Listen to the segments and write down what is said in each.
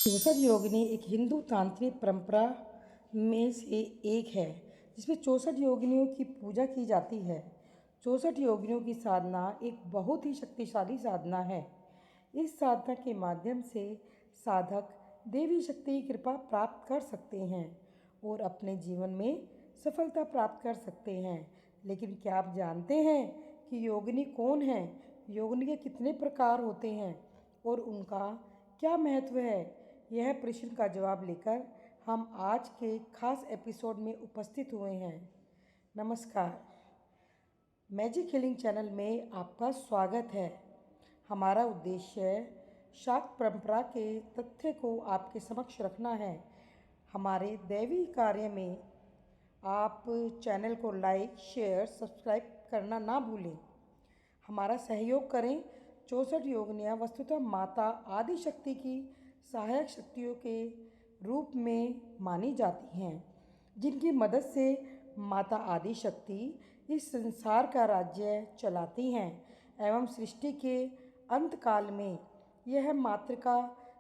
चौसठ योगिनी एक हिंदू तांत्रिक परंपरा में से एक है जिसमें 64 योगिनियों की पूजा की जाती है। 64 योगिनियों की साधना एक बहुत ही शक्तिशाली साधना है। इस साधना के माध्यम से साधक देवी शक्ति की कृपा प्राप्त कर सकते हैं और अपने जीवन में सफलता प्राप्त कर सकते हैं। लेकिन क्या आप जानते हैं कि योगिनी कौन है? योगिनी के कितने प्रकार होते हैं और उनका क्या महत्व है? यह प्रश्न का जवाब लेकर हम आज के खास एपिसोड में उपस्थित हुए हैं। नमस्कार, मैजिक हीलिंग चैनल में आपका स्वागत है। हमारा उद्देश्य शाक्त परंपरा के तथ्य को आपके समक्ष रखना है। हमारे दैवी कार्य में आप चैनल को लाइक, शेयर, सब्सक्राइब करना ना भूलें। हमारा सहयोग करें। 64 योगिनियाँ वस्तुतः माता आदि शक्ति की सहायक शक्तियों के रूप में मानी जाती हैं, जिनकी मदद से माता आदि शक्ति इस संसार का राज्य चलाती हैं एवं सृष्टि के अंत काल में यह मातृका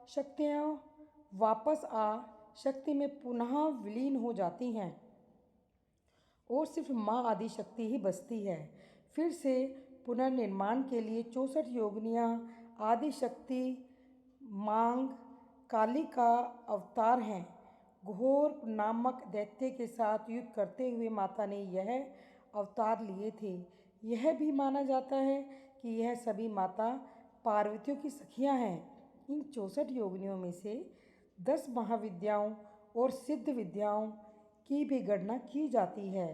शक्तियाँ वापस आ शक्ति में पुनः विलीन हो जाती हैं और सिर्फ माँ आदि शक्ति ही बचती है। फिर से पुनर्निर्माण के लिए 64 योगिनियाँ आदि शक्ति मांग काली का अवतार हैं। घोर नामक दैत्य के साथ युद्ध करते हुए माता ने यह अवतार लिए थे। यह भी माना जाता है कि यह सभी माता पार्वतियों की सखियां हैं। इन 64 योगिनियों में से 10 महाविद्याओं और सिद्ध विद्याओं की भी गणना की जाती है।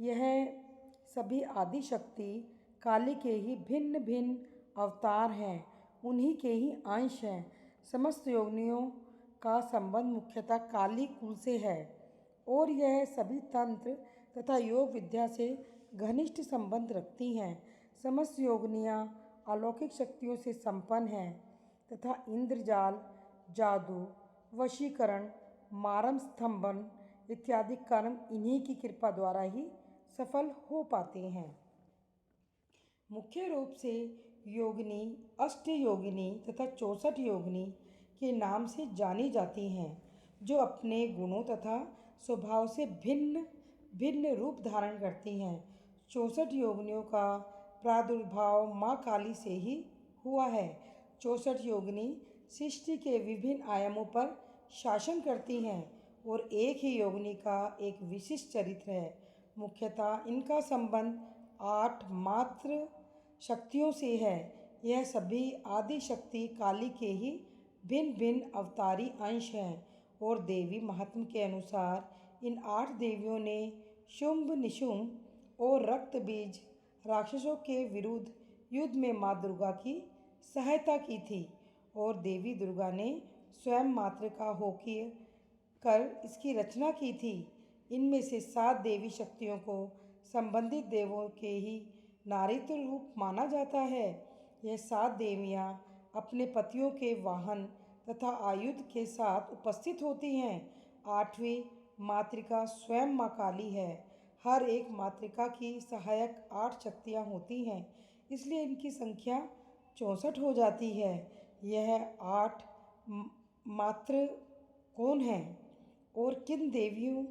यह सभी आदि शक्ति काली के ही भिन्न भिन्न अवतार हैं, उन्हीं के ही अंश हैं। समस्त योगिनियों का संबंध मुख्यतः काली कुल से है और यह सभी तंत्र तथा योग विद्या से घनिष्ठ संबंध रखती हैं। समस्त योगिनियाँ अलौकिक शक्तियों से संपन्न हैं तथा इंद्रजाल, जादू, वशीकरण, मारम स्तंभन इत्यादि कर्म इन्हीं की कृपा द्वारा ही सफल हो पाते हैं। मुख्य रूप से योगिनी अष्ट योगिनी तथा 64 योगिनी के नाम से जानी जाती हैं, जो अपने गुणों तथा स्वभाव से भिन्न भिन्न रूप धारण करती हैं। 64 योगिनियों का प्रादुर्भाव माँ काली से ही हुआ है। 64 योगिनी सृष्टि के विभिन्न आयामों पर शासन करती हैं और एक ही योगिनी का एक विशिष्ट चरित्र है। मुख्यतः इनका संबंध 8 मात्र शक्तियों से है। यह सभी आदि शक्ति काली के ही भिन्न भिन्न अवतारी अंश हैं और देवी महात्म्य के अनुसार इन 8 देवियों ने शुंभ निशुंभ और रक्त बीज राक्षसों के विरुद्ध युद्ध में माँ दुर्गा की सहायता की थी और देवी दुर्गा ने स्वयं मातृका होकर इसकी रचना की थी। इनमें से 7 देवी शक्तियों को संबंधित देवों के ही नारीत्व रूप माना जाता है। यह 7 देवियाँ अपने पतियों के वाहन तथा आयुध के साथ उपस्थित होती हैं। 8वीं मातृका स्वयं माँ काली है। हर एक मातृका की सहायक 8 शक्तियाँ होती हैं, इसलिए इनकी संख्या 64 हो जाती है। यह 8 मात्र कौन है और किन देवियों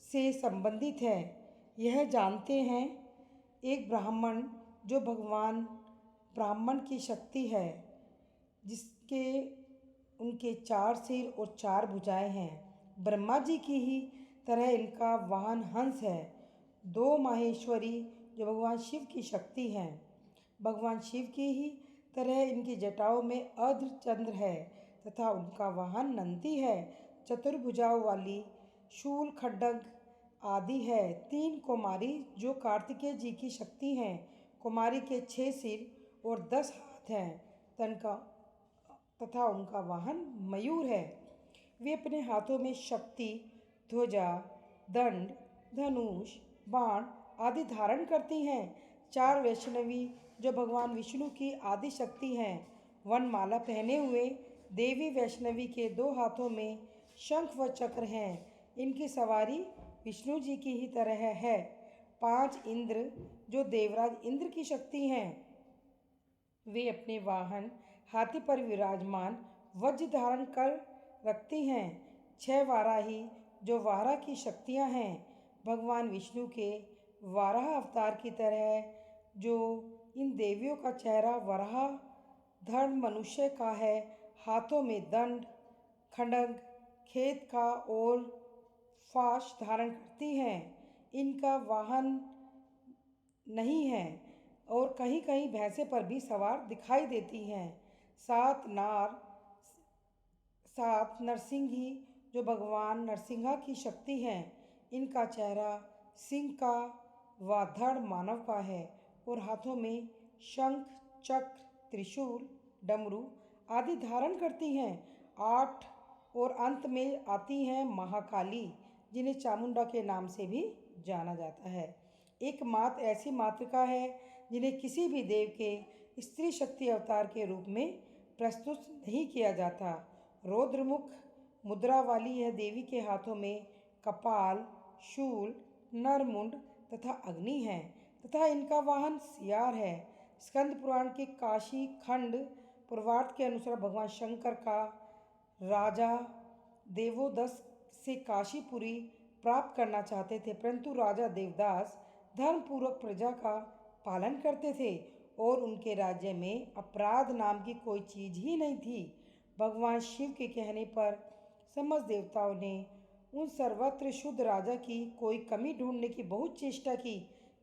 से संबंधित है, यह जानते हैं। एक ब्राह्मण जो भगवान ब्राह्मण की शक्ति है, जिसके उनके 4 सिर और 4 भुजाएं हैं। ब्रह्मा जी की ही तरह इनका वाहन हंस है। 2 माहेश्वरी जो भगवान शिव की शक्ति हैं। भगवान शिव की ही तरह इनकी जटाओं में अर्धचंद्र है तथा उनका वाहन नंदी है। चतुर्भुजाओं वाली शूल खड्ग आदि है। 3 कुमारी जो कार्तिकेय जी की शक्ति हैं। कुमारी के 6 सिर और 10 हाथ हैं तथा उनका वाहन मयूर है। वे अपने हाथों में शक्ति, ध्वजा, दंड, धनुष, बाण आदि धारण करती हैं। 4 वैष्णवी जो भगवान विष्णु की आदि शक्ति हैं। वनमाला पहने हुए देवी वैष्णवी के 2 हाथों में शंख व चक्र हैं। इनकी सवारी विष्णु जी की ही तरह है। 5 इंद्र जो देवराज इंद्र की शक्ति हैं। वे अपने वाहन हाथी पर विराजमान वज्र धारण कर रखती हैं। 6 वाराही जो वाराह की शक्तियाँ हैं, भगवान विष्णु के वाराह अवतार की तरह। जो इन देवियों का चेहरा वराह धड़ मनुष्य का है, हाथों में दंड, खड्ग, खेत का और फाश धारण करती हैं। इनका वाहन नहीं है और कहीं कहीं भैंसे पर भी सवार दिखाई देती हैं। 7 नरसिंही जो भगवान नरसिंहा की शक्ति हैं। इनका चेहरा सिंह का व धड़ मानव का है और हाथों में शंख, चक्र, त्रिशूल, डमरू आदि धारण करती हैं। 8 और अंत में आती हैं महाकाली, जिन्हें चामुंडा के नाम से भी जाना जाता है। एक मात ऐसी मातृका है जिन्हें किसी भी देव के स्त्री शक्ति अवतार के रूप में प्रस्तुत नहीं किया जाता। रौद्रमुख मुद्रा वाली यह देवी के हाथों में कपाल, शूल, नरमुंड तथा अग्नि है तथा इनका वाहन सियार है। स्कंद पुराण के काशी खंड पूर्वार्ध के अनुसार भगवान शंकर का राजा देवोदस से काशीपुरी प्राप्त करना चाहते थे, परंतु राजा देवदास धर्मपूर्वक प्रजा का पालन करते थे और उनके राज्य में अपराध नाम की कोई चीज ही नहीं थी। भगवान शिव के कहने पर समस्त देवताओं ने उन सर्वत्र शुद्ध राजा की कोई कमी ढूंढने की बहुत चेष्टा की,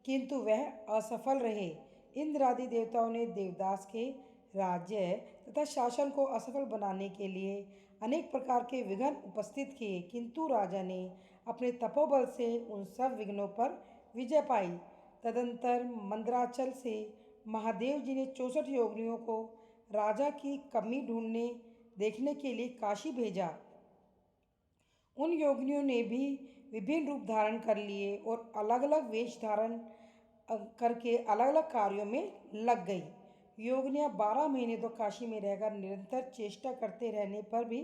किंतु वह असफल रहे। इंद्र आदि देवताओं ने देवदास के राज्य तथा शासन को असफल बनाने के लिए अनेक प्रकार के विघ्न उपस्थित किए, किंतु राजा ने अपने तपोबल से उन सब विघ्नों पर विजय पाई। तदंतर मंदराचल से महादेव जी ने 64 योगिनियों को राजा की कमी ढूंढने देखने के लिए काशी भेजा। उन योगिनियों ने भी विभिन्न रूप धारण कर लिए और अलग अलग वेश धारण करके अलग अलग कार्यों में लग गई। योगिनियाँ 12 महीने तो काशी में रहकर निरंतर चेष्टा करते रहने पर भी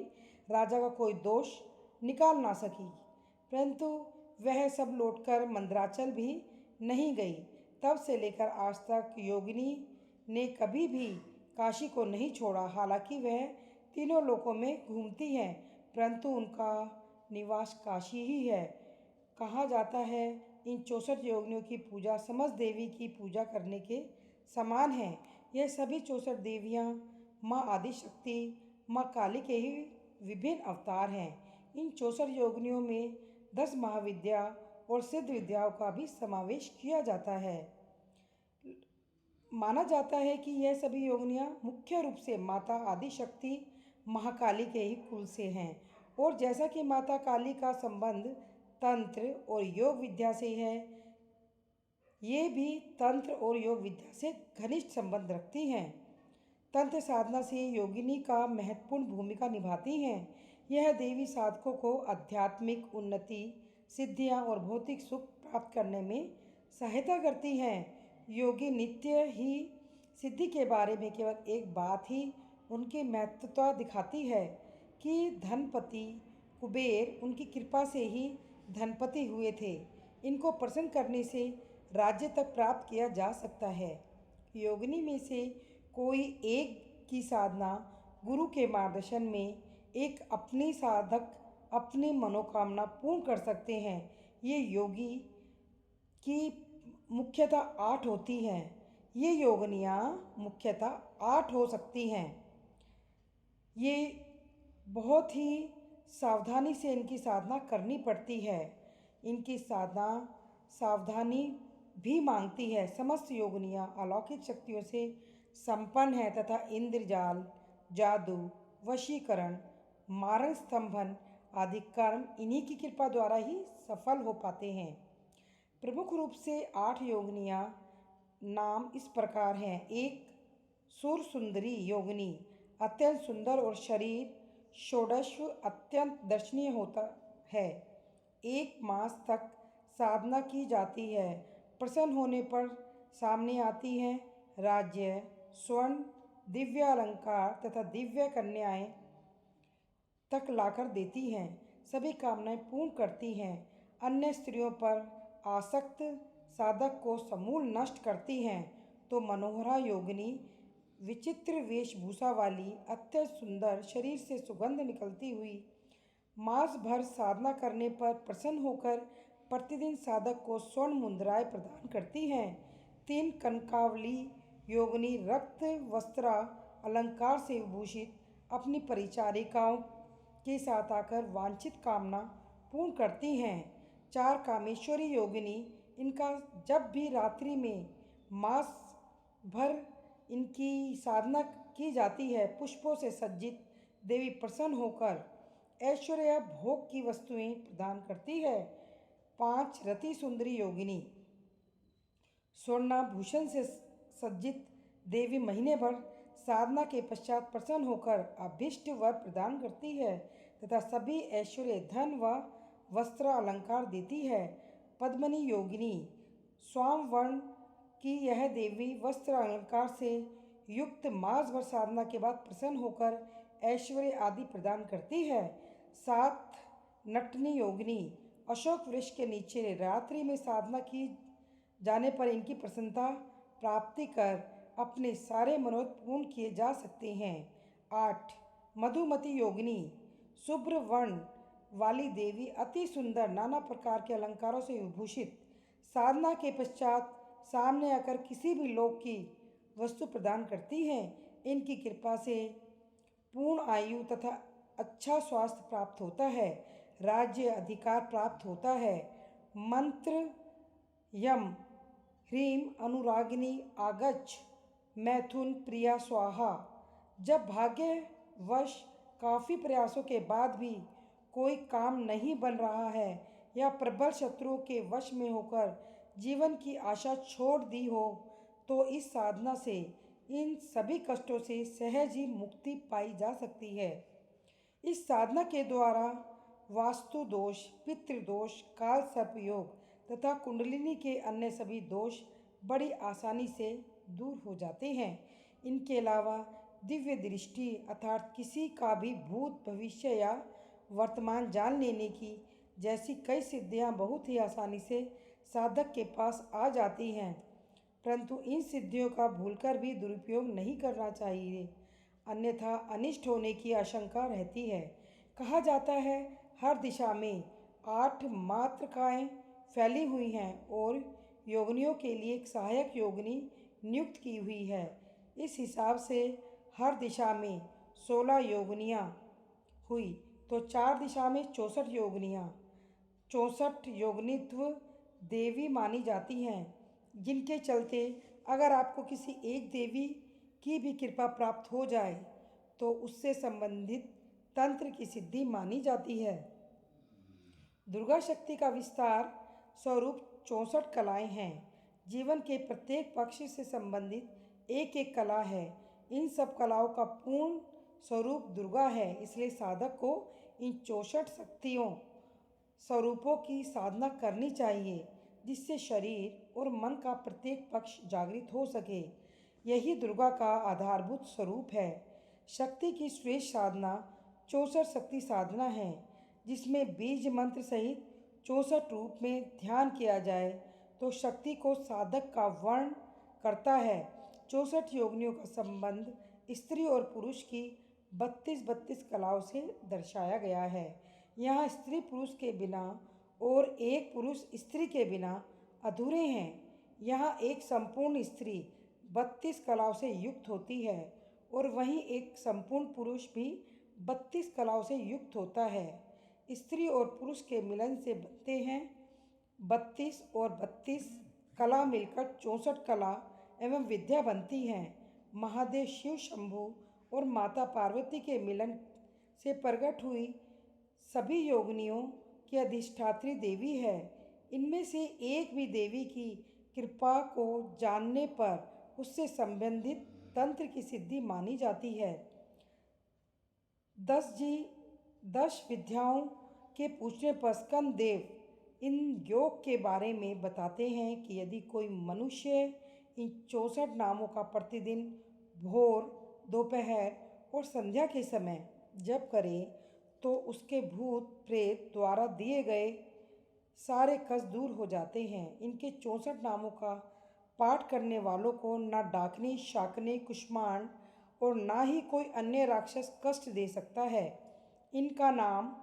राजा का कोई दोष निकाल ना सकी, परंतु वह सब लौटकर मंदराचल भी नहीं गई। तब से लेकर आज तक योगिनी ने कभी भी काशी को नहीं छोड़ा। हालांकि वह तीनों लोकों में घूमती हैं, परंतु उनका निवास काशी ही है। कहा जाता है इन 64 योगिनियों की पूजा समस्त देवी की पूजा करने के समान है। यह सभी 64 देवियाँ माँ आदिशक्ति, माँ काली के ही विभिन्न अवतार हैं। इन 64 योगिनियों में 10 महाविद्या और सिद्ध विद्याओं का भी समावेश किया जाता है। माना जाता है कि यह सभी योगिनियाँ मुख्य रूप से माता आदिशक्ति महाकाली के ही कुल से हैं और जैसा कि माता काली का संबंध तंत्र और योग विद्या से है, ये भी तंत्र और योग विद्या से घनिष्ठ संबंध रखती हैं। तंत्र साधना से योगिनी का महत्वपूर्ण भूमिका निभाती हैं। यह देवी साधकों को आध्यात्मिक उन्नति, सिद्धियां और भौतिक सुख प्राप्त करने में सहायता करती हैं। योगी नित्य ही सिद्धि के बारे में केवल एक बात ही उनकी महत्वता दिखाती है कि धनपति कुबेर उनकी कृपा से ही धनपति हुए थे। इनको प्रसन्न करने से राज्य तक प्राप्त किया जा सकता है। योगिनी में से कोई एक की साधना गुरु के मार्गदर्शन में एक अपनी साधक अपनी मनोकामना पूर्ण कर सकते हैं। ये योगी की मुख्यतः 8 होती हैं। ये योगिनियाँ मुख्यतः 8 हो सकती हैं। ये बहुत ही सावधानी से इनकी साधना करनी पड़ती है। इनकी साधना सावधानी भी मांगती है। समस्त योगिनियाँ अलौकिक शक्तियों से संपन्न है तथा इंद्रजाल, जादू, वशीकरण, मारण स्तंभन आदि कर्म इन्हीं की कृपा द्वारा ही सफल हो पाते हैं। प्रमुख रूप से 8 योगिनियाँ नाम इस प्रकार हैं। 1 सुर सुंदरी योगिनी, अत्यंत सुंदर और शरीर षोडश अत्यंत दर्शनीय होता है। 1 मास तक साधना की जाती है। प्रसन्न होने पर सामने आती हैं। राज्य, स्वर्ण, दिव्य अलंकार तथा दिव्य कन्याएं तक लाकर देती हैं। सभी कामनाएं पूर्ण करती हैं। अन्य स्त्रियों पर आसक्त साधक को समूल नष्ट करती हैं। तो मनोहरा योगिनी विचित्र वेशभूषा वाली अत्यंत सुंदर, शरीर से सुगंध निकलती हुई, मास भर साधना करने पर प्रसन्न होकर प्रतिदिन साधक को स्वर्ण मुद्राएं प्रदान करती हैं। 3 कनकावली योगिनी रक्त वस्त्रा अलंकार से विभूषित अपनी परिचारिकाओं के साथ आकर वांछित कामना पूर्ण करती हैं। 4 कामेश्वरी योगिनी, इनका जब भी रात्रि में मास भर इनकी साधना की जाती है, पुष्पों से सज्जित देवी प्रसन्न होकर ऐश्वर्य भोग की वस्तुएं प्रदान करती है। 5 रति सुंदरी योगिनी, स्वर्णाभूषण से सज्जित देवी महीने भर साधना के पश्चात प्रसन्न होकर अभीष्ट वर प्रदान करती है तथा सभी ऐश्वर्य, धन व वस्त्र अलंकार देती है। पद्मनी योगिनी, स्वाम वर्ण की यह देवी वस्त्र अलंकार से युक्त मास भर साधना के बाद प्रसन्न होकर ऐश्वर्य आदि प्रदान करती है। 7 नटनी योगिनी, अशोक वृक्ष के नीचे रात्रि में साधना की जाने पर इनकी प्रसन्नता प्राप्ति कर अपने सारे मनोरथ पूर्ण किए जा सकते हैं। 8 मधुमती योगिनी, शुभ्र वर्ण वाली देवी अति सुंदर नाना प्रकार के अलंकारों से विभूषित साधना के पश्चात सामने आकर किसी भी लोक की वस्तु प्रदान करती हैं। इनकी कृपा से पूर्ण आयु तथा अच्छा स्वास्थ्य प्राप्त होता है, राज्य अधिकार प्राप्त होता है। मंत्र यम ह्रीम अनुरागिनी आगच्छ मैथुन प्रिया स्वाहा। जब भाग्यवश काफ़ी प्रयासों के बाद भी कोई काम नहीं बन रहा है या प्रबल शत्रुओं के वश में होकर जीवन की आशा छोड़ दी हो, तो इस साधना से इन सभी कष्टों से सहज ही मुक्ति पाई जा सकती है। इस साधना के द्वारा वास्तु दोष, पितृदोष, काल सर्प योग तथा कुंडलिनी के अन्य सभी दोष बड़ी आसानी से दूर हो जाते हैं। इनके अलावा दिव्य दृष्टि अर्थात किसी का भी भूत, भविष्य या वर्तमान जान लेने की जैसी कई सिद्धियां बहुत ही आसानी से साधक के पास आ जाती हैं, परंतु इन सिद्धियों का भूलकर भी दुरुपयोग नहीं करना चाहिए, अन्यथा अनिष्ट होने की आशंका रहती है। कहा जाता है हर दिशा में 8 मातृकाएँ फैली हुई हैं और योगिनियों के लिए एक सहायक योगिनी नियुक्त की हुई है। इस हिसाब से हर दिशा में 16 योगिनियाँ हुई तो 4 दिशा में 64 योगिनियाँ, 64 योगिनित्व देवी मानी जाती हैं, जिनके चलते अगर आपको किसी एक देवी की भी कृपा प्राप्त हो जाए तो उससे संबंधित तंत्र की सिद्धि मानी जाती है। दुर्गा शक्ति का विस्तार स्वरूप 64 कलाएं हैं। जीवन के प्रत्येक पक्ष से संबंधित एक एक कला है। इन सब कलाओं का पूर्ण स्वरूप दुर्गा है, इसलिए साधक को इन 64 शक्तियों स्वरूपों की साधना करनी चाहिए, जिससे शरीर और मन का प्रत्येक पक्ष जागृत हो सके। यही दुर्गा का आधारभूत स्वरूप है। शक्ति की श्रेष्ठ साधना 64 शक्ति साधना है, जिसमें बीज मंत्र सहित 64 रूप में ध्यान किया जाए तो शक्ति को साधक का वर्ण करता है। 64 योगिनियों का संबंध स्त्री और पुरुष की 32 कलाओं से दर्शाया गया है। यहाँ स्त्री पुरुष के बिना और एक पुरुष स्त्री के बिना अधूरे हैं। यहाँ एक संपूर्ण स्त्री 32 कलाओं से युक्त होती है और वहीं एक संपूर्ण पुरुष भी 32 कलाओं से युक्त होता है। स्त्री और पुरुष के मिलन से बनते हैं 32 और 32 कला मिलकर 64 कला एवं विद्या बनती हैं। महादेव शिव शंभु और माता पार्वती के मिलन से प्रकट हुई सभी योगिनियों की अधिष्ठात्री देवी है। इनमें से एक भी देवी की कृपा को जानने पर उससे संबंधित तंत्र की सिद्धि मानी जाती है। 10 विद्याओं के पूछने पर स्कंद देव इन योग के बारे में बताते हैं कि यदि कोई मनुष्य इन 64 नामों का प्रतिदिन भोर, दोपहर और संध्या के समय जप करे तो उसके भूत प्रेत द्वारा दिए गए सारे कष्ट दूर हो जाते हैं। इनके 64 नामों का पाठ करने वालों को न डाकनी, शाकनी, कुष्मांड और ना ही कोई अन्य राक्षस कष्ट दे सकता है। इनका नाम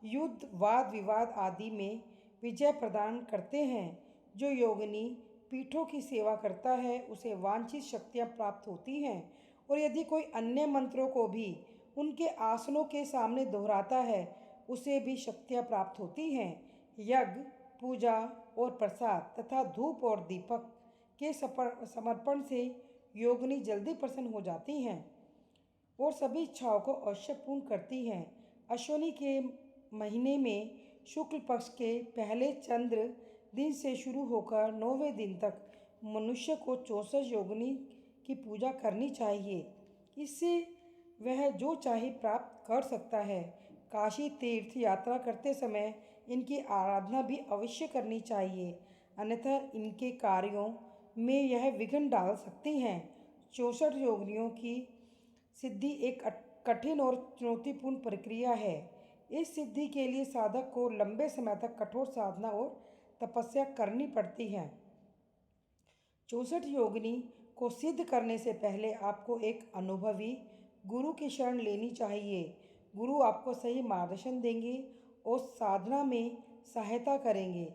युद्ध, वाद विवाद आदि में विजय प्रदान करते हैं। जो योगिनी पीठों की सेवा करता है उसे वांछित शक्तियाँ प्राप्त होती हैं, और यदि कोई अन्य मंत्रों को भी उनके आसनों के सामने दोहराता है उसे भी शक्तियाँ प्राप्त होती हैं। यज्ञ, पूजा और प्रसाद तथा धूप और दीपक के समर्पण से योगिनी जल्दी प्रसन्न हो जाती हैं और सभी इच्छाओं को अवश्य पूर्ण करती हैं। अश्विनी के महीने में शुक्ल पक्ष के पहले चंद्र दिन से शुरू होकर 9वें दिन तक मनुष्य को 64 योगिनी की पूजा करनी चाहिए। इससे वह जो चाहे प्राप्त कर सकता है। काशी तीर्थ यात्रा करते समय इनकी आराधना भी अवश्य करनी चाहिए, अन्यथा इनके कार्यों में यह विघ्न डाल सकती हैं। 64 योगिनियों की सिद्धि एक कठिन और चुनौतीपूर्ण प्रक्रिया है। इस सिद्धि के लिए साधक को लंबे समय तक कठोर साधना और तपस्या करनी पड़ती है। 64 योगिनी को सिद्ध करने से पहले आपको एक अनुभवी गुरु की शरण लेनी चाहिए। गुरु आपको सही मार्गदर्शन देंगे और साधना में सहायता करेंगे।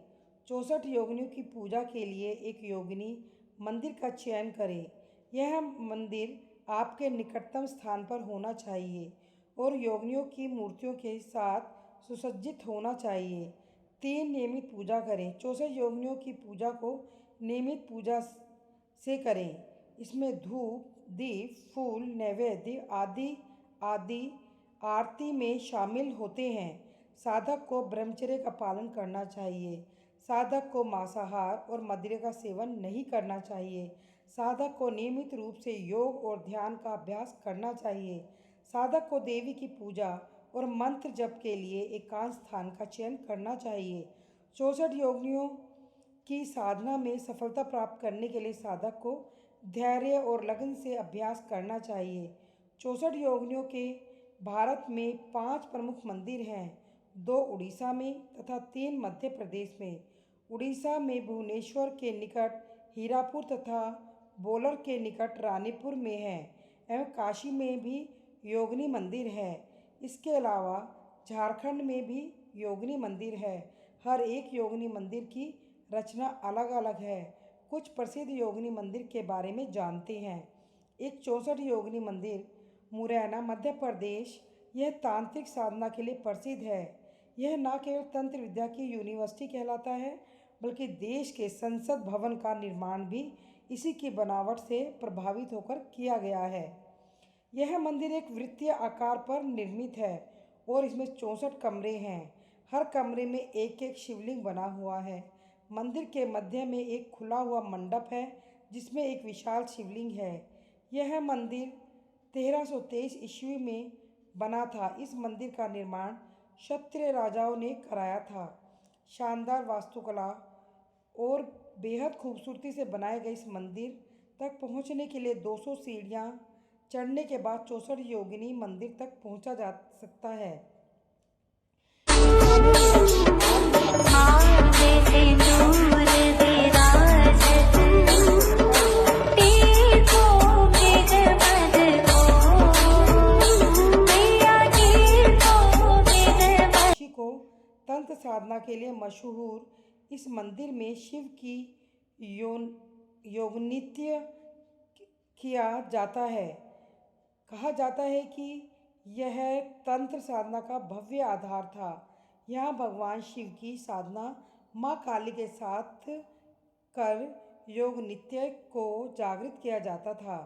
64 योगिनियों की पूजा के लिए एक योगिनी मंदिर का चयन करें। यह मंदिर आपके निकटतम स्थान पर होना चाहिए और योगिनियों की मूर्तियों के साथ सुसज्जित होना चाहिए। 3 नियमित पूजा करें। 64 योगिनियों की पूजा को नियमित पूजा से करें। इसमें धूप, दीप, फूल, नैवेद्य आदि आरती में शामिल होते हैं। साधक को ब्रह्मचर्य का पालन करना चाहिए। साधक को मांसाहार और मदिरा का सेवन नहीं करना चाहिए। साधक को नियमित रूप से योग और ध्यान का अभ्यास करना चाहिए। साधक को देवी की पूजा और मंत्र जप के लिए एकांत स्थान का चयन करना चाहिए। 64 योगिनियों की साधना में सफलता प्राप्त करने के लिए साधक को धैर्य और लगन से अभ्यास करना चाहिए। 64 योगिनियों के भारत में 5 प्रमुख मंदिर हैं, 2 उड़ीसा में तथा 3 मध्य प्रदेश में। उड़ीसा में भुवनेश्वर के निकट हीरापुर तथा बोलर के निकट रानीपुर में है, एवं काशी में भी योगिनी मंदिर है। इसके अलावा झारखंड में भी योगिनी मंदिर है। हर एक योगिनी मंदिर की रचना अलग अलग है। कुछ प्रसिद्ध योगिनी मंदिर के बारे में जानते हैं। एक 64 योगिनी मंदिर मुरैना, मध्य प्रदेश। यह तांत्रिक साधना के लिए प्रसिद्ध है। यह न केवल तंत्र विद्या की यूनिवर्सिटी कहलाता है, बल्कि देश के संसद भवन का निर्माण भी इसी की बनावट से प्रभावित होकर किया गया है। यह मंदिर एक वृत्तीय आकार पर निर्मित है और इसमें 64 कमरे हैं। हर कमरे में एक एक शिवलिंग बना हुआ है। मंदिर के मध्य में एक खुला हुआ मंडप है जिसमें एक विशाल शिवलिंग है। यह मंदिर 1323 ईस्वी में बना था। इस मंदिर का निर्माण क्षत्रिय राजाओं ने कराया था। शानदार वास्तुकला और बेहद खूबसूरती से बनाए गए इस मंदिर तक पहुंचने के लिए 200 सीढ़ियां चढ़ने के बाद 64 योगिनी मंदिर तक पहुंचा जा सकता है। को तंत्र साधना के लिए मशहूर इस मंदिर में शिव की योगनित्य किया जाता है। कहा जाता है कि यह तंत्र साधना का भव्य आधार था। यहाँ भगवान शिव की साधना माँ काली के साथ कर योग नित्य को जागृत किया जाता था।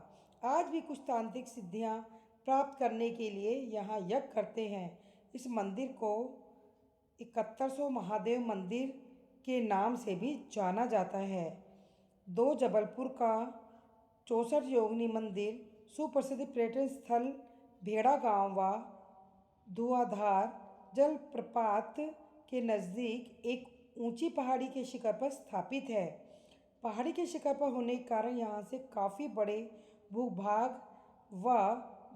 आज भी कुछ तांत्रिक सिद्धियाँ प्राप्त करने के लिए यहाँ यज्ञ करते हैं। इस मंदिर को 7100 महादेव मंदिर के नाम से भी जाना जाता है। 2 जबलपुर का 64 योगिनी मंदिर सुप्रसिद्ध पर्यटन स्थल भेड़ा गांव व धुआंधार जलप्रपात के नज़दीक एक ऊंची पहाड़ी के शिखर पर स्थापित है। पहाड़ी के शिखर पर होने के कारण यहाँ से काफ़ी बड़े भूभाग व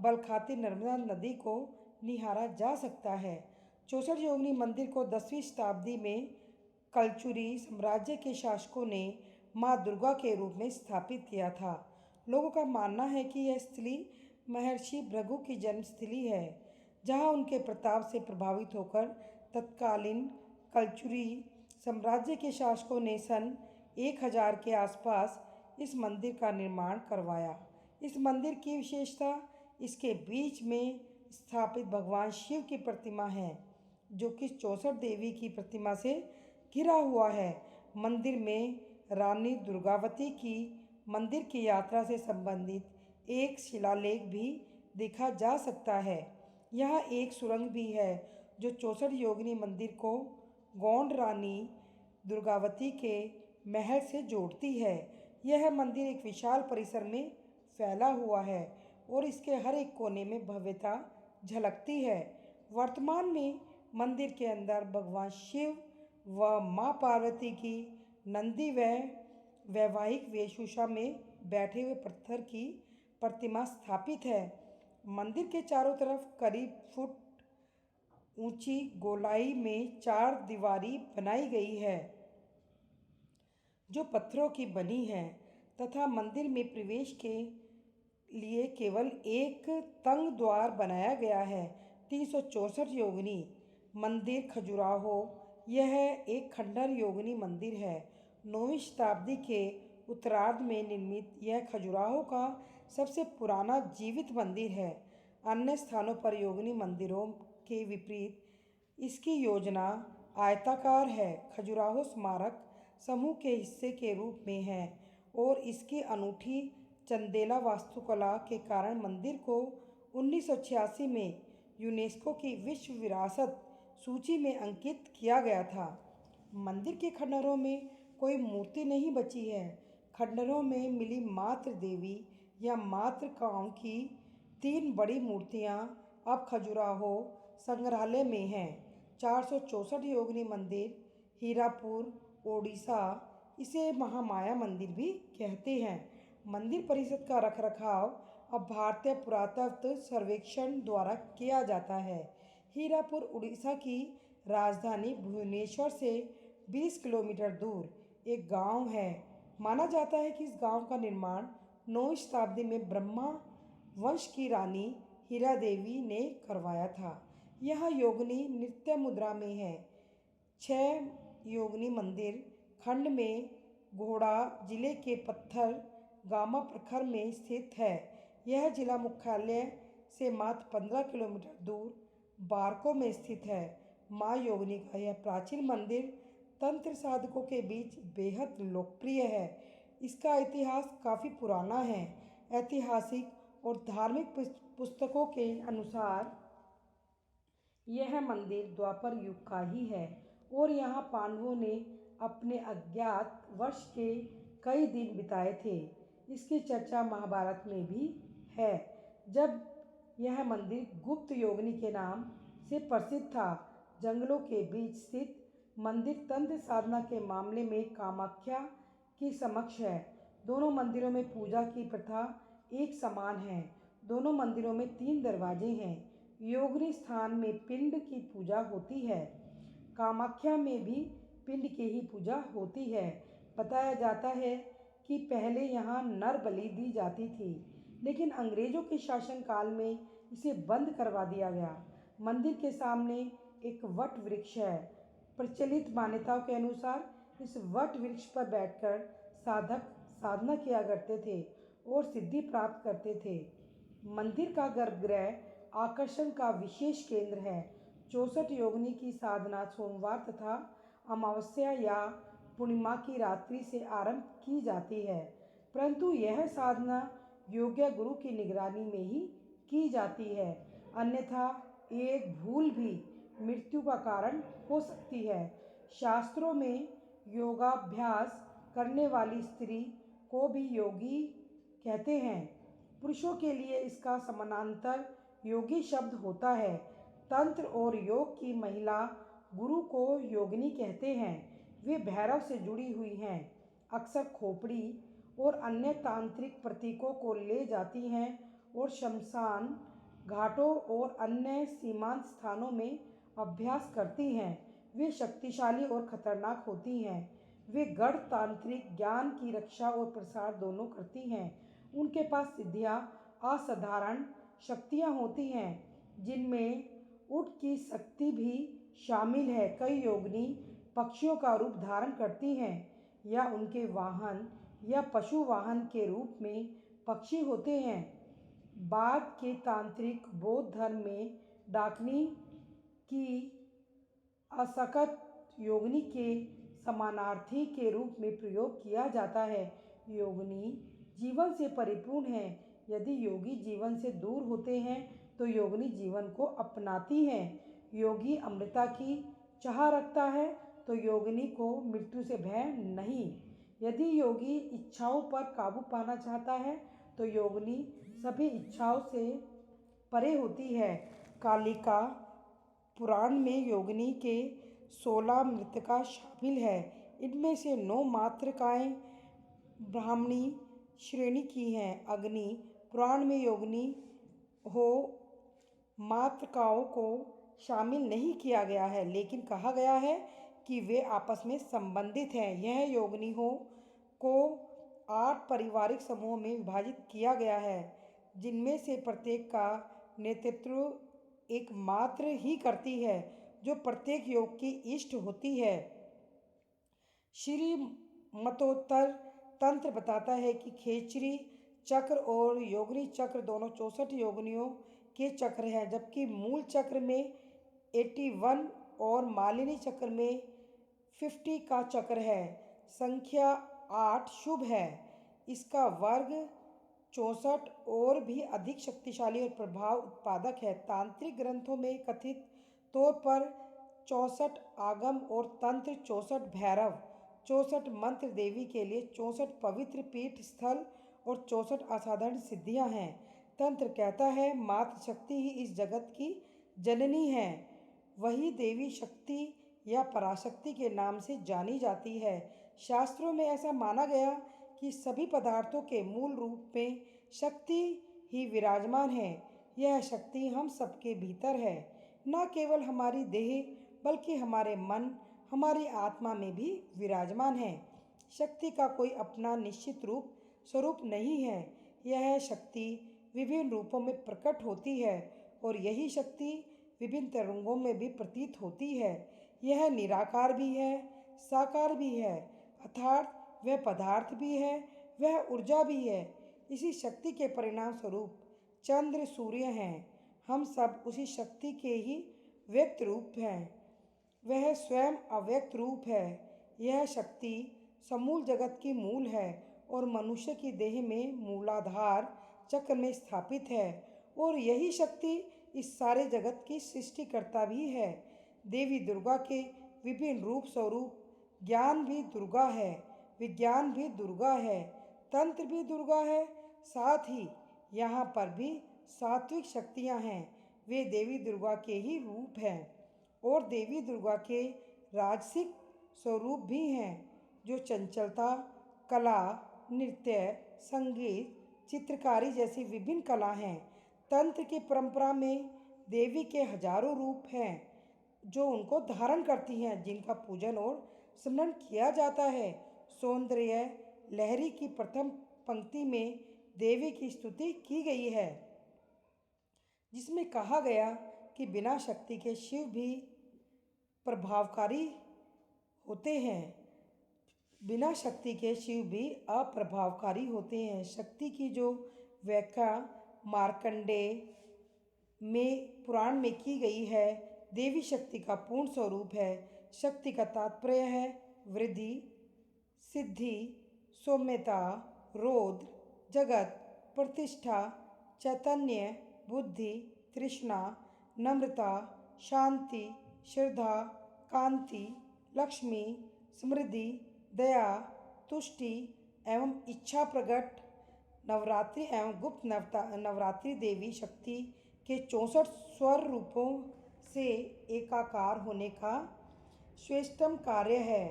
बलखाती नर्मदा नदी को निहारा जा सकता है। 64 योगिनी मंदिर को 10वीं शताब्दी में कलचुरी साम्राज्य के शासकों ने माँ दुर्गा के रूप में स्थापित किया था। लोगों का मानना है कि यह स्थली महर्षि भृगु की जन्मस्थली है, जहाँ उनके प्रताप से प्रभावित होकर तत्कालीन कलचुरी साम्राज्य के शासकों ने सन 1000 के आसपास इस मंदिर का निर्माण करवाया। इस मंदिर की विशेषता इसके बीच में स्थापित भगवान शिव की प्रतिमा है, जो कि 64 देवी की प्रतिमा से घिरा हुआ है। मंदिर में रानी दुर्गावती की मंदिर की यात्रा से संबंधित एक शिलालेख भी देखा जा सकता है। यहाँ एक सुरंग भी है जो 64 योगिनी मंदिर को गौंड रानी दुर्गावती के महल से जोड़ती है। यह मंदिर एक विशाल परिसर में फैला हुआ है और इसके हर एक कोने में भव्यता झलकती है। वर्तमान में मंदिर के अंदर भगवान शिव व माँ पार्वती की नंदी व वैवाहिक वेशभूषा में बैठे हुए पत्थर की प्रतिमा स्थापित है। मंदिर के चारों तरफ करीब फुट ऊंची गोलाई में 4 दीवारी बनाई गई है, जो पत्थरों की बनी है, तथा मंदिर में प्रवेश के लिए केवल एक तंग द्वार बनाया गया है। 364 योगिनी मंदिर खजुराहो यह एक खंडहर योगिनी मंदिर है। 9वीं शताब्दी के उत्तरार्ध में निर्मित यह खजुराहो का सबसे पुराना जीवित मंदिर है। अन्य स्थानों पर योगिनी मंदिरों के विपरीत इसकी योजना आयताकार है। खजुराहो स्मारक समूह के हिस्से के रूप में है और इसकी अनूठी चंदेला वास्तुकला के कारण मंदिर को 1986 में यूनेस्को की विश्व विरासत सूची में अंकित किया गया था। मंदिर के खंडहरों में कोई मूर्ति नहीं बची है। खंडहरों में मिली मात्र देवी या मात्र काऊ की 3 बड़ी मूर्तियां अब खजुराहो संग्रहालय में हैं। 464 योगिनी मंदिर हीरापुर, ओडिशा, इसे महामाया मंदिर भी कहते हैं। मंदिर परिसर का रखरखाव अब भारतीय पुरातत्व सर्वेक्षण द्वारा किया जाता है। हीरापुर उड़ीसा की राजधानी भुवनेश्वर से 20 किलोमीटर दूर एक गांव है। माना जाता है कि इस गांव का निर्माण 9वीं शताब्दी में ब्रह्मा वंश की रानी हीरा देवी ने करवाया था। यह योगिनी नृत्य मुद्रा में है। 6 योगिनी मंदिर खंड में घोड़ा जिले के पत्थर गामा प्रखर में स्थित है। यह जिला मुख्यालय से मात्र 15 किलोमीटर दूर बारको में स्थित है। माँ योगिनी का यह प्राचीन मंदिर तंत्र साधकों के बीच बेहद लोकप्रिय है। इसका इतिहास काफ़ी पुराना है। ऐतिहासिक और धार्मिक पुस्तकों के अनुसार यह मंदिर द्वापर युग का ही है और यहाँ पांडवों ने अपने अज्ञात वर्ष के कई दिन बिताए थे। इसकी चर्चा महाभारत में भी है, जब यह मंदिर गुप्त योगिनी के नाम से प्रसिद्ध था। जंगलों के बीच स्थित मंदिर तंत्र साधना के मामले में कामाख्या की समक्ष है। दोनों मंदिरों में पूजा की प्रथा एक समान है। दोनों मंदिरों में 3 दरवाजे हैं। योगिनी स्थान में पिंड की पूजा होती है। कामाख्या में भी पिंड की ही पूजा होती है। बताया जाता है कि पहले यहाँ नर बलि दी जाती थी, लेकिन अंग्रेजों के शासनकाल में इसे बंद करवा दिया गया। मंदिर के सामने एक वट वृक्ष है। प्रचलित मान्यताओं के अनुसार इस वट वृक्ष पर बैठकर साधक साधना किया करते थे और सिद्धि प्राप्त करते थे। मंदिर का गर्भगृह आकर्षण का विशेष केंद्र है। 64 योगिनी की साधना सोमवार तथा अमावस्या या पूर्णिमा की रात्रि से आरंभ की जाती है, परंतु यह साधना योग्य गुरु की निगरानी में ही की जाती है, अन्यथा एक भूल भी मृत्यु का कारण हो सकती है। शास्त्रों में योगाभ्यास करने वाली स्त्री को भी योगी कहते हैं। पुरुषों के लिए इसका समानांतर योगी शब्द होता है। तंत्र और योग की महिला गुरु को योगिनी कहते हैं। वे भैरव से जुड़ी हुई हैं, अक्सर खोपड़ी और अन्य तांत्रिक प्रतीकों को ले जाती हैं और शमशान घाटों और अन्य सीमांत स्थानों में अभ्यास करती हैं। वे शक्तिशाली और खतरनाक होती हैं। वे गणतांत्रिक ज्ञान की रक्षा और प्रसार दोनों करती हैं। उनके पास सिद्धियां असाधारण शक्तियां होती हैं, जिनमें ऊँट की शक्ति भी शामिल है। कई योगिनी पक्षियों का रूप धारण करती हैं या उनके वाहन या पशु वाहन के रूप में पक्षी होते हैं। बाद के तांत्रिक बौद्ध धर्म में डाकिनी की असकत योगिनी के समानार्थी के रूप में प्रयोग किया जाता है। योगिनी जीवन से परिपूर्ण है। यदि योगी जीवन से दूर होते हैं तो योगिनी जीवन को अपनाती हैं। योगी अमृता की चाह रखता है तो योगिनी को मृत्यु से भय नहीं। यदि योगी इच्छाओं पर काबू पाना चाहता है तो योगिनी सभी इच्छाओं से परे होती है। कालिका पुराण में योगिनी के 16 मृतका शामिल है। इनमें से 9 मातृकाएँ ब्राह्मणी श्रेणी की हैं। अग्नि पुराण में योगिनी हो मातृकाओं को शामिल नहीं किया गया है, लेकिन कहा गया है कि वे आपस में संबंधित हैं। यह योगिनी हो को 8 पारिवारिक समूहों में विभाजित किया गया है, जिनमें से प्रत्येक का नेतृत्व एक मात्र ही करती है, जो प्रत्येक योग की इष्ट होती है। श्री मतोत्तर तंत्र बताता है कि खेचरी चक्र और योगिनी चक्र दोनों 64 योगिनियों के चक्र हैं, जबकि मूल चक्र में 81 और मालिनी चक्र में 50 का चक्र है। संख्या 8 शुभ है। इसका वर्ग 64 और भी अधिक शक्तिशाली और प्रभाव उत्पादक है। तांत्रिक ग्रंथों में कथित तौर पर 64 आगम और तंत्र, 64 भैरव, 64 मंत्र देवी के लिए 64 पवित्र पीठ स्थल और 64 असाधारण सिद्धियां हैं। तंत्र कहता है मातृ शक्ति ही इस जगत की जननी है। वही देवी शक्ति या पराशक्ति के नाम से जानी जाती है। शास्त्रों में ऐसा माना गया कि सभी पदार्थों के मूल रूप में शक्ति ही विराजमान है। यह शक्ति हम सबके भीतर है, न केवल हमारी देह बल्कि हमारे मन, हमारी आत्मा में भी विराजमान है। शक्ति का कोई अपना निश्चित स्वरूप नहीं है। यह शक्ति विभिन्न रूपों में प्रकट होती है और यही शक्ति विभिन्न तरंगों में भी प्रतीत होती है। यह निराकार भी है, साकार भी है, अर्थात वह पदार्थ भी है, वह ऊर्जा भी है। इसी शक्ति के परिणाम स्वरूप चंद्र सूर्य हैं। हम सब उसी शक्ति के ही व्यक्त रूप हैं। वह स्वयं अव्यक्त रूप है। यह शक्ति समूल जगत की मूल है और मनुष्य की देह में मूलाधार चक्र में स्थापित है, और यही शक्ति इस सारे जगत की सृष्टिकर्ता भी है। देवी दुर्गा के विभिन्न रूप स्वरूप ज्ञान भी दुर्गा है, विज्ञान भी दुर्गा है, तंत्र भी दुर्गा है। साथ ही यहाँ पर भी सात्विक शक्तियाँ हैं। वे देवी दुर्गा के ही रूप हैं और देवी दुर्गा के राजसिक स्वरूप भी हैं, जो चंचलता, कला, नृत्य, संगीत, चित्रकारी जैसी विभिन्न कला हैं। तंत्र की परंपरा में देवी के हजारों रूप हैं जो उनको धारण करती हैं, जिनका पूजन और स्मरण किया जाता है। सौंदर्य लहरी की प्रथम पंक्ति में देवी की स्तुति की गई है, जिसमें कहा गया कि बिना शक्ति के शिव भी प्रभावकारी होते हैं। बिना शक्ति के शिव भी अप्रभावकारी होते हैं। शक्ति की जो व्याख्या मार्कंडेय में पुराण में की गई है, देवी शक्ति का पूर्ण स्वरूप है। शक्ति का तात्पर्य है वृद्धि, सिद्धि, सौम्यता, रौद्र, जगत, प्रतिष्ठा, चैतन्य, बुद्धि, तृष्णा, नम्रता, शांति, श्रद्धा, कांति, लक्ष्मी, समृद्धि, दया, तुष्टि एवं इच्छा प्रकट। नवरात्रि एवं गुप्त नवरात्रि देवी शक्ति के 64 स्वर रूपों से एकाकार होने का श्रेष्ठतम कार्य है।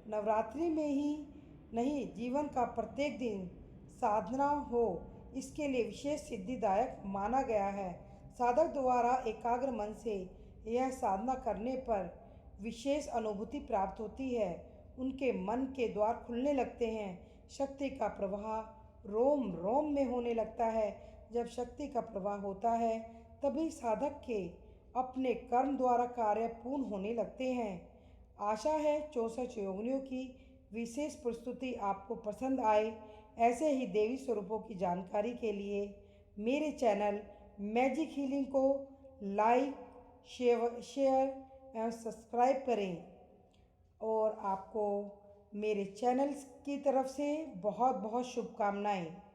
नवरात्रि में ही नहीं, जीवन का प्रत्येक दिन साधना हो, इसके लिए विशेष सिद्धिदायक माना गया है। साधक द्वारा एकाग्र मन से यह साधना करने पर विशेष अनुभूति प्राप्त होती है उनके मन के द्वार खुलने लगते हैं। शक्ति का प्रवाह रोम रोम में होने लगता है। जब शक्ति का प्रवाह होता है तभी साधक के अपने कर्म द्वारा कार्य पूर्ण होने लगते हैं। आशा है 64 योगिनियों की विशेष प्रस्तुति आपको पसंद आए। ऐसे ही देवी स्वरूपों की जानकारी के लिए मेरे चैनल मैजिक हीलिंग को लाइक शेयर एवं सब्सक्राइब करें। और आपको मेरे चैनल की तरफ से बहुत बहुत शुभकामनाएं।